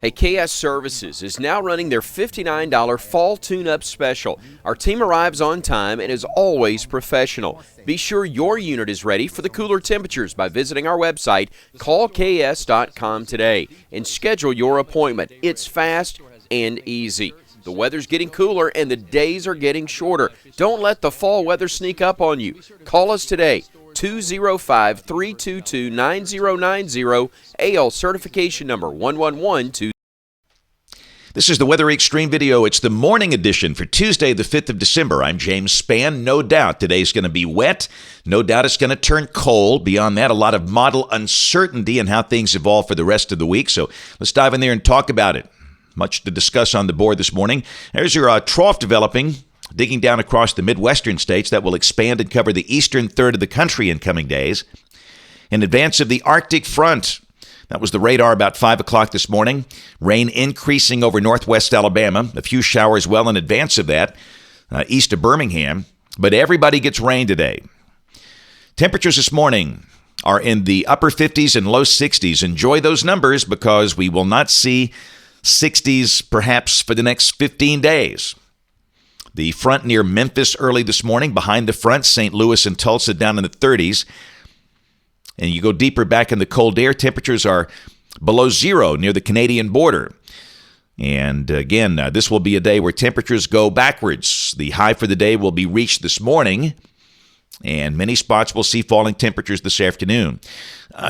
Hey, KS Services is now running their $59 fall tune-up special. Our team arrives on time and is always professional. Be sure your unit is ready for the cooler temperatures by visiting our website, callks.com today, and schedule your appointment. It's fast and easy. The weather's getting cooler and the days are getting shorter. Don't let the fall weather sneak up on you. Call us today. 205-322-9090, AL certification number 1112. This is the Weather Xtreme video. It's the morning edition for Tuesday, the 5th of December. I'm James Spann. No doubt today's going to be wet. No doubt it's going to turn cold. Beyond that, a lot of model uncertainty and how things evolve for the rest of the week. So let's dive in there and talk about it. Much to discuss on the board this morning. There's your trough developing, digging down across the Midwestern states that will expand and cover the eastern third of the country in coming days. In advance of the Arctic front, that was the radar about 5 o'clock this morning. Rain increasing over northwest Alabama. A few showers well in advance of that, east of Birmingham. But everybody gets rain today. Temperatures this morning are in the upper 50s and low 60s. Enjoy those numbers because we will not see 60s perhaps for the next 15 days. The front near Memphis early this morning. Behind the front, St. Louis and Tulsa down in the 30s. And you go deeper back in the cold air, temperatures are below zero near the Canadian border. And again, this will be a day where temperatures go backwards. The high for the day will be reached this morning, and many spots will see falling temperatures this afternoon.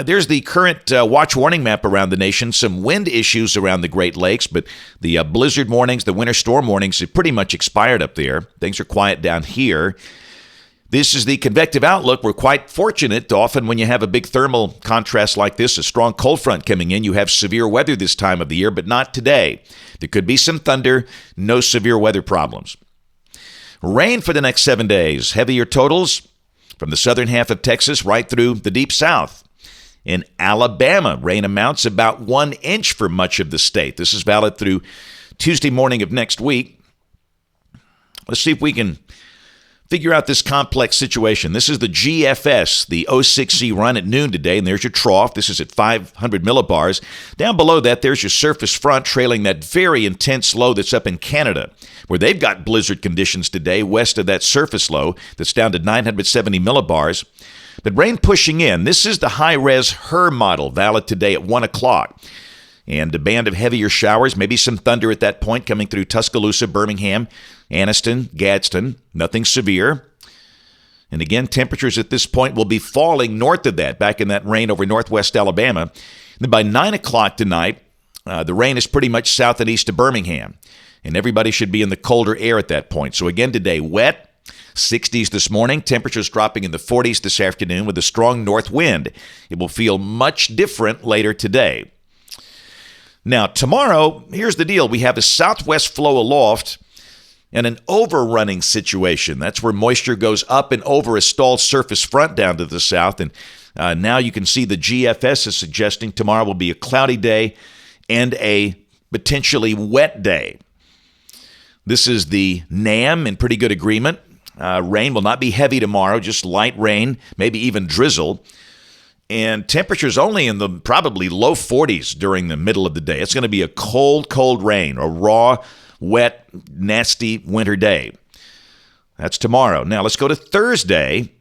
There's the current watch warning map around the nation. Some wind issues around the Great Lakes, but the blizzard warnings, the winter storm warnings have pretty much expired up there. Things are quiet down here. This is the convective outlook. We're quite fortunate. Often when you have a big thermal contrast like this, a strong cold front coming in, you have severe weather this time of the year, but not today. There could be some thunder, no severe weather problems. Rain for the next 7 days. Heavier totals from the southern half of Texas right through the deep south. In Alabama, rain amounts about 1 inch for much of the state. This is valid through Tuesday morning of next week. Let's see if we can figure out this complex situation. This is the GFS, the 06C run at noon today, and there's your trough. This is at 500 millibars. Down below that, there's your surface front trailing that very intense low that's up in Canada, where they've got blizzard conditions today west of that surface low that's down to 970 millibars. But rain pushing in. This is the high-res HER model, valid today at 1 o'clock. And a band of heavier showers, maybe some thunder at that point coming through Tuscaloosa, Birmingham, Anniston, Gadsden. Nothing severe. And again, temperatures at this point will be falling north of that, back in that rain over northwest Alabama. And then by 9 o'clock tonight, the rain is pretty much south and east of Birmingham. And everybody should be in the colder air at that point. So again today, wet. 60s this morning, temperatures dropping in the 40s this afternoon with a strong north wind. It will feel much different later today. Now, tomorrow, here's the deal. We have a southwest flow aloft and an overrunning situation. That's where moisture goes up and over a stalled surface front down to the south. And now you can see the GFS is suggesting tomorrow will be a cloudy day and a potentially wet day. This is the NAM in pretty good agreement. Rain will not be heavy tomorrow, just light rain, maybe even drizzle. And temperatures only in the probably low 40s during the middle of the day. It's going to be a cold, cold rain, a raw, wet, nasty winter day. That's tomorrow. Now let's go to Thursday.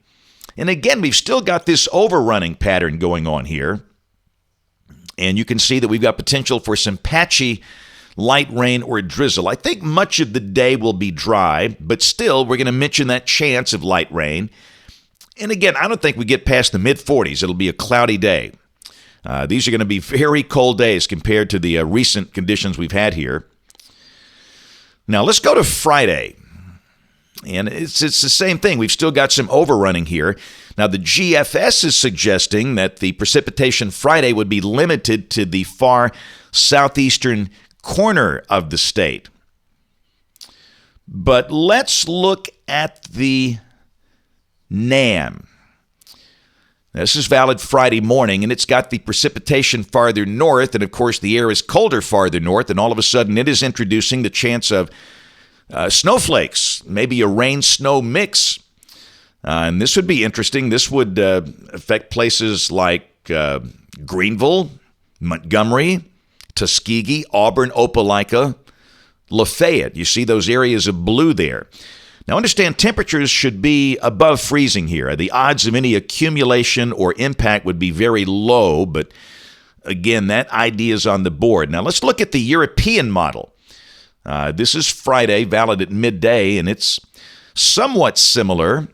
And again, we've still got this overrunning pattern going on here. And you can see that we've got potential for some patchy light rain or drizzle. I think much of the day will be dry, but still we're going to mention that chance of light rain. And again, I don't think we get past the mid-40s. It'll be a cloudy day. These are going to be very cold days compared to the recent conditions we've had here. Now, let's go to Friday. And it's the same thing. We've still got some overrunning here. Now, the GFS is suggesting that the precipitation Friday would be limited to the far southeastern corner of the state. But let's look at the NAM. This is valid Friday morning, and it's got the precipitation farther north, and of course the air is colder farther north, and all of a sudden it is introducing the chance of snowflakes, maybe a rain-snow mix. And this would be interesting. This would affect places like Greenville, Montgomery, Tuskegee, Auburn, Opelika, Lafayette. You see those areas of blue there. Now understand, temperatures should be above freezing here. The odds of any accumulation or impact would be very low, but again, that idea is on the board. Now let's look at the European model. This is Friday, valid at midday, and it's somewhat similar.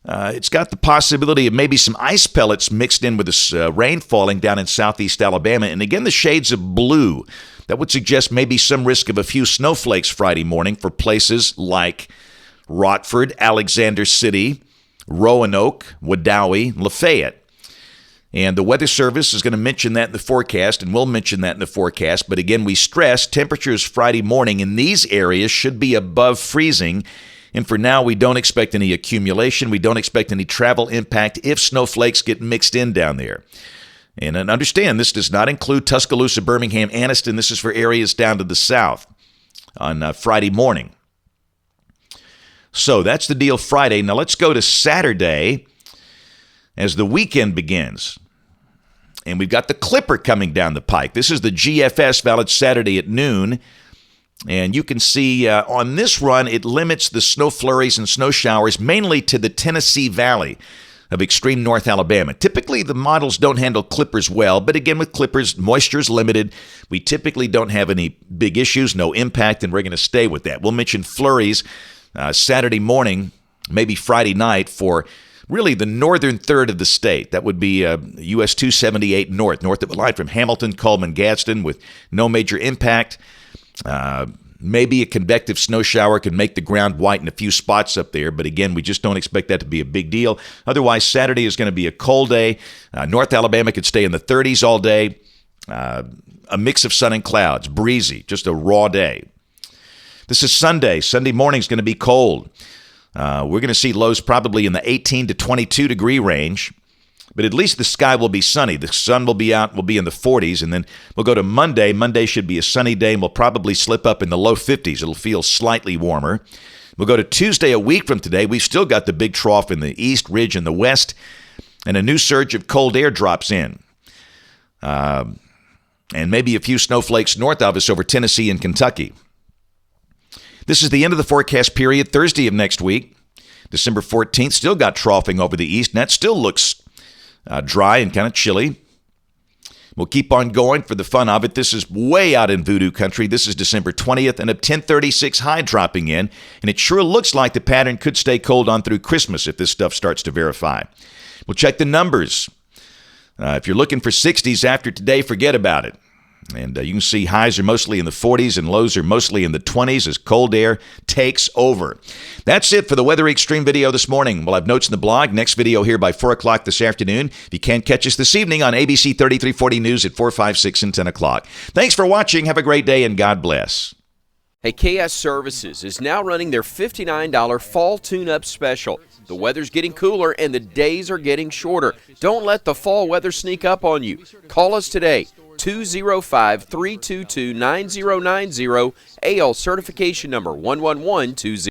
It's got the possibility of maybe some ice pellets mixed in with this rain falling down in southeast Alabama. And again, the shades of blue. That would suggest maybe some risk of a few snowflakes Friday morning for places like Rockford, Alexander City, Roanoke, Wadowee, Lafayette. And the Weather Service is going to mention that in the forecast, and we'll mention that in the forecast. But again, we stress temperatures Friday morning in these areas should be above freezing. And for now, we don't expect any accumulation. We don't expect any travel impact if snowflakes get mixed in down there. And understand, this does not include Tuscaloosa, Birmingham, Anniston. This is for areas down to the south on Friday morning. So that's the deal Friday. Now let's go to Saturday as the weekend begins. And we've got the Clipper coming down the pike. This is the GFS, valid Saturday at noon. And you can see on this run, it limits the snow flurries and snow showers mainly to the Tennessee Valley of extreme North Alabama. Typically, the models don't handle Clippers well, but again, with Clippers, moisture is limited. We typically don't have any big issues, no impact, and we're going to stay with that. We'll mention flurries Saturday morning, maybe Friday night for really the northern third of the state. That would be US 278 north of the line from Hamilton, Cullman, Gadsden, with no major impact. Maybe a convective snow shower could make the ground white in a few spots up there, but again, we just don't expect that to be a big deal. Otherwise, Saturday is going to be a cold day. North Alabama could stay in the 30s all day. A mix of sun and clouds, breezy, just a raw day. This is Sunday. Sunday morning is going to be cold. We're going to see lows probably in the 18 to 22 degree range. But at least the sky will be sunny. The sun will be out, will be in the 40s, and then we'll go to Monday. Monday should be a sunny day, and we'll probably slip up in the low 50s. It'll feel slightly warmer. We'll go to Tuesday, a week from today. We've still got the big trough in the east, ridge in the west, and a new surge of cold air drops in. And maybe a few snowflakes north of us over Tennessee and Kentucky. This is the end of the forecast period, Thursday of next week. December 14th, still got troughing over the east, and that still looks dry and kind of chilly. We'll keep on going for the fun of it. This is way out in voodoo country. This is December 20th and a 1036 high dropping in. And it sure looks like the pattern could stay cold on through Christmas if this stuff starts to verify. We'll check the numbers. If you're looking for 60s after today, forget about it. And you can see highs are mostly in the 40s and lows are mostly in the 20s as cold air takes over. That's it for the Weather Xtreme video this morning. We'll have notes in the blog. Next video here by 4 o'clock this afternoon. If you can't catch us this evening on ABC 3340 News at 4, 5, 6, and 10 o'clock. Thanks for watching. Have a great day and God bless. Hey, KS Services is now running their $59 fall tune-up special. The weather's getting cooler and the days are getting shorter. Don't let the fall weather sneak up on you. Call us today. 205-322-9090, AL certification number 11120.